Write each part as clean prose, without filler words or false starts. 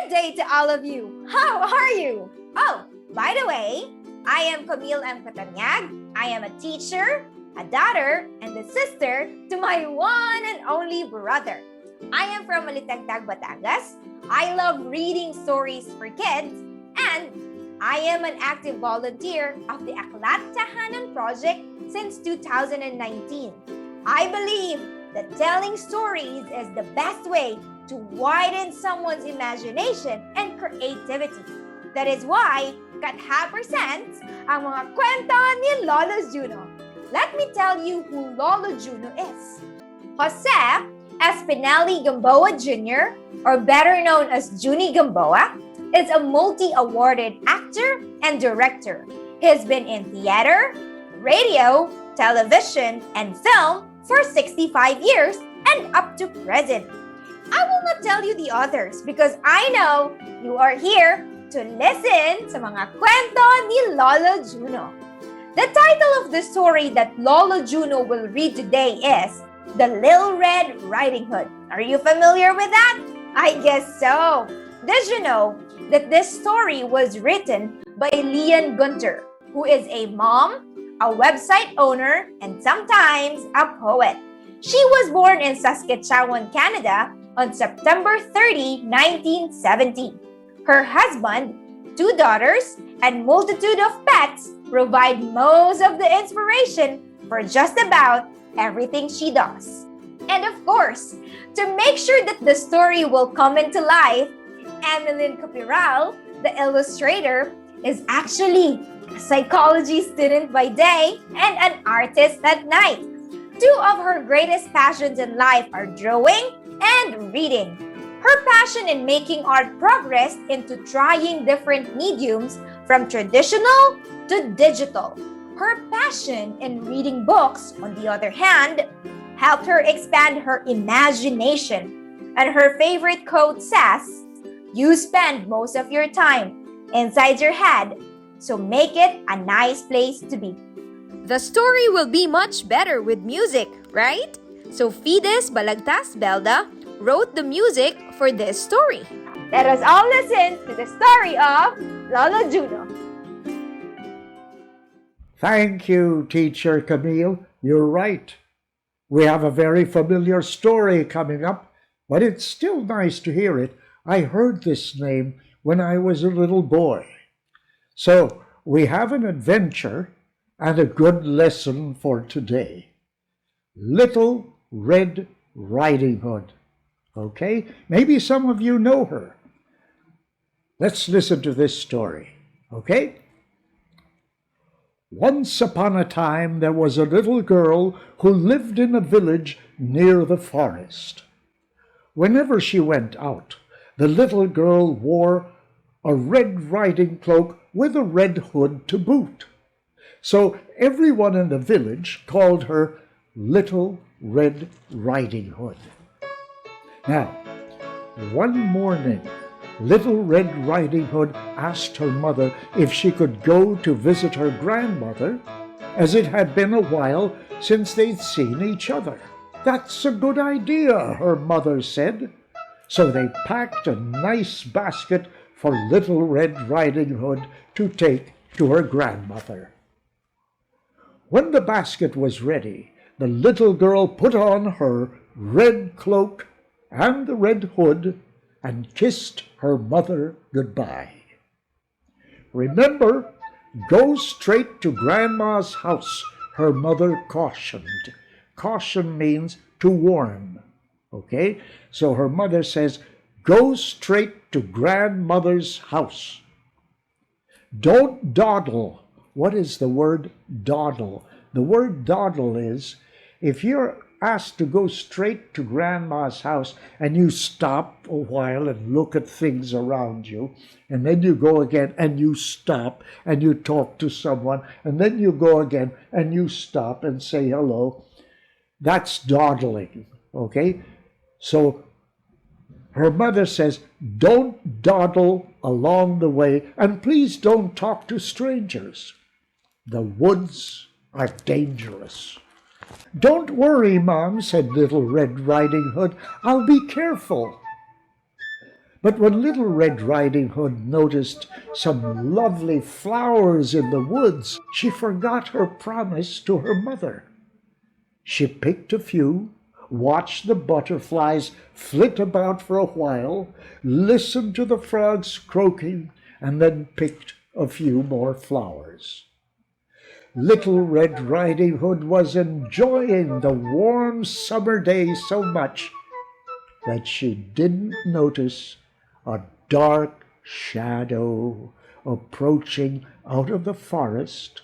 Good day to all of you. How are you? Oh, by the way, I am Camille M. Katanyag. I am a teacher, a daughter, and a sister to my one and only brother. I am from Malitagtag, Batangas. I love reading stories for kids, and I am an active volunteer of the Aklat Tahanan Project since 2019. I believe that telling stories is the best way to widen someone's imagination and creativity. That is why Katha presents ang mga kwento ni Lolo Junno. Let me tell you who Lolo Junno is. Jose Espinelli Gamboa Jr., or better known as Joonee Gamboa, is a multi-awarded actor and director. He has been in theater, radio, television, and film for 65 years and up to present. I will not tell you the others because I know you are here to listen sa mga kwento ni Lolo Junno. The title of the story that Lolo Junno will read today is The Little Red Riding Hood. Are you familiar with that? I guess so. Did you know that this story was written by Lian Gunter, who is a mom, a website owner, and sometimes a poet? She was born in Saskatchewan, Canada on September 30, 1970. Her husband, 2 daughters, and multitude of pets provide most of the inspiration for just about everything she does. And of course, to make sure that the story will come into life, Emeline Capiral, the illustrator, is actually a psychology student by day and an artist at night. 2 of her greatest passions in life are drawing and reading. Her passion in making art progressed into trying different mediums from traditional to digital. Her passion in reading books, on the other hand, helped her expand her imagination. And her favorite quote says, "You spend most of your time inside your head, so make it a nice place to be." The story will be much better with music, right? So Fides Balagtas Belda wrote the music for this story. Let us all listen to the story of Lolo Junno. Thank you, Teacher Camille. You're right. We have a very familiar story coming up, but it's still nice to hear it. I heard this name when I was a little boy. So we have an adventure and a good lesson for today. Little Red Riding Hood. Okay? Maybe some of you know her. Let's listen to this story. Okay? Once upon a time, there was a little girl who lived in a village near the forest. Whenever she went out, the little girl wore a red riding cloak with a red hood to boot. So everyone in the village called her Little Red Riding Hood. Now, one morning, Little Red Riding Hood asked her mother if she could go to visit her grandmother, as it had been a while since they'd seen each other. "That's a good idea," her mother said. So they packed a nice basket for Little Red Riding Hood to take to her grandmother. When the basket was ready, the little girl put on her red cloak and the red hood and kissed her mother goodbye. "Remember, go straight to Grandma's house," her mother cautioned. Caution means to warn. Okay? So her mother says, "Go straight to Grandmother's house. Don't dawdle." What is the word dawdle? The word dawdle is if you're asked to go straight to Grandma's house and you stop a while and look at things around you, and then you go again and you stop and you talk to someone, and then you go again and you stop and say hello. That's dawdling, okay? So her mother says, don't dawdle along the way, and please don't talk to strangers. The woods are dangerous. "Don't worry, Mom," said Little Red Riding Hood. "I'll be careful." But when Little Red Riding Hood noticed some lovely flowers in the woods, she forgot her promise to her mother. She picked a few, watched the butterflies flit about for a while, listened to the frogs croaking, and then picked a few more flowers. Little Red Riding Hood was enjoying the warm summer day so much that she didn't notice a dark shadow approaching out of the forest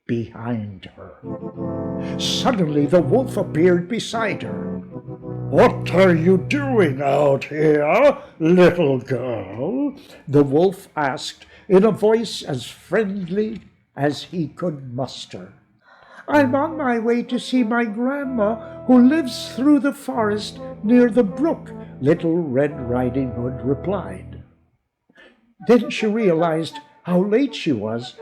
behind her. Suddenly the wolf appeared beside her. "What are you doing out here, little girl?" the wolf asked in a voice as friendly as he could muster. "I'm on my way to see my grandma, who lives through the forest near the brook," Little Red Riding Hood replied. Then she realized how late she was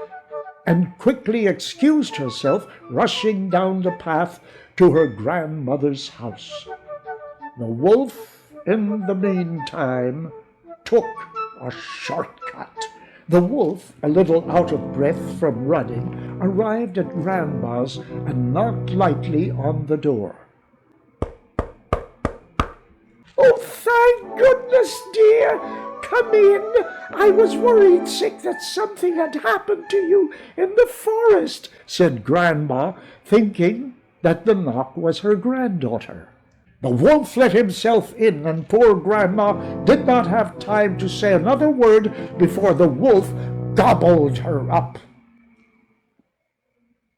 and quickly excused herself, rushing down the path to her grandmother's house. The wolf, in the meantime, took a shortcut. The wolf, a little out of breath from running, arrived at Grandma's and knocked lightly on the door. "Oh, thank goodness, dear! Come in. I was worried sick that something had happened to you in the forest," said Grandma, thinking that the knock was her granddaughter. The wolf let himself in, and poor Grandma did not have time to say another word before the wolf gobbled her up.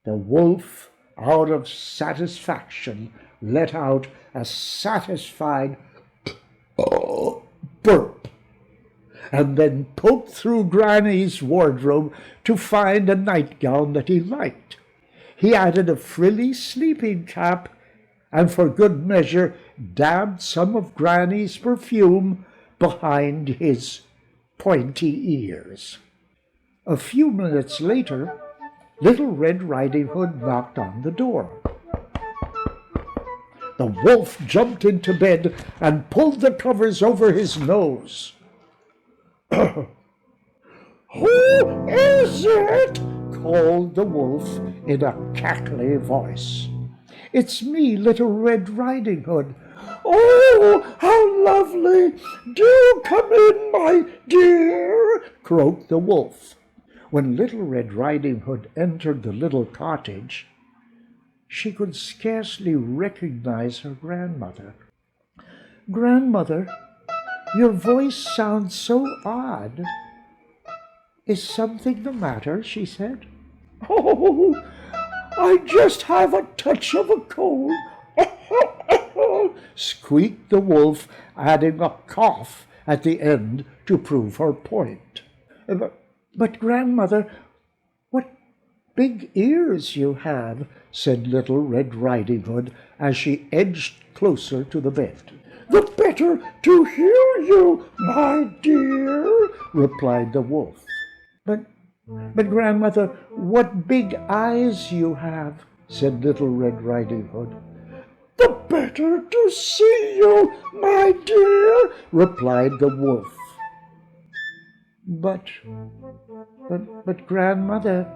The wolf, out of satisfaction, let out a satisfied burp, and then poked through Granny's wardrobe to find a nightgown that he liked. He added a frilly sleeping cap, and for good measure dabbed some of Granny's perfume behind his pointy ears. A few minutes later, Little Red Riding Hood knocked on the door. The wolf jumped into bed and pulled the covers over his nose. "Who is it?" called the wolf in a cackly voice. "It's me, Little Red Riding Hood." "Oh, how lovely! Do come in, my dear," croaked the wolf. When Little Red Riding Hood entered the little cottage, she could scarcely recognize her grandmother. "Grandmother, your voice sounds so odd. Is something the matter?" she said. "Oh, I just have a touch of a cold," squeaked the wolf, adding a cough at the end to prove her point. But Grandmother, what big ears you have," said Little Red Riding Hood as she edged closer to the bed. "The better to hear you, my dear," replied the wolf. But Grandmother, what big eyes you have," said Little Red Riding Hood. "The better to see you, my dear," replied the wolf. But Grandmother,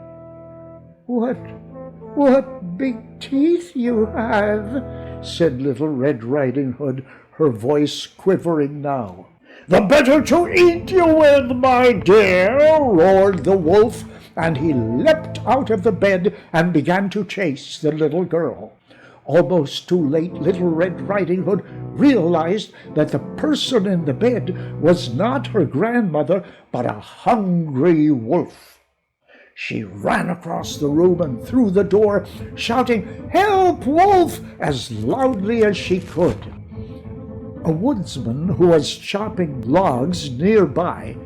what big teeth you have," said Little Red Riding Hood, her voice quivering now. "The better to eat you with, my dear," roared the wolf, and he leapt out of the bed and began to chase the little girl. Almost too late, Little Red Riding Hood realized that the person in the bed was not her grandmother, but a hungry wolf. She ran across the room and through the door, shouting, "Help, wolf!" as loudly as she could. A woodsman who was chopping logs nearby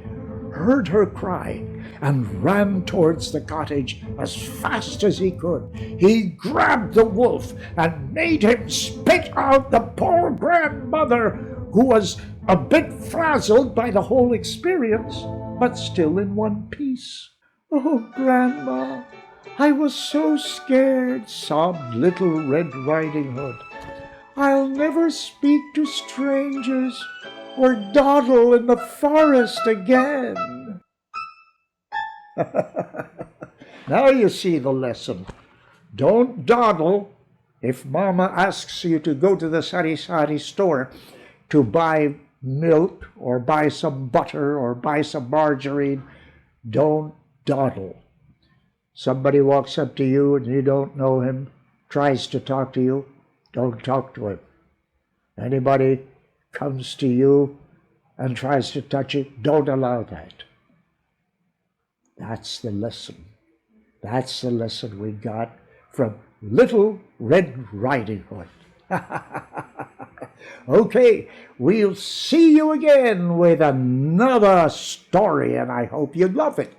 heard her cry and ran towards the cottage as fast as he could. He grabbed the wolf and made him spit out the poor grandmother, who was a bit frazzled by the whole experience, but still in one piece. "Oh, Grandma, I was so scared," sobbed Little Red Riding Hood. "I'll never speak to strangers or dawdle in the forest again. Now you see the lesson. Don't dawdle if Mama asks you to go to the sari-sari store to buy milk or buy some butter or buy some margarine. Don't dawdle. Somebody walks up to you and you don't know him, tries to talk to you, don't talk to him. Anybody comes to you and tries to touch you, don't allow that. That's the lesson. That's the lesson we got from Little Red Riding Hood. Okay, we'll see you again with another story, and I hope you love it.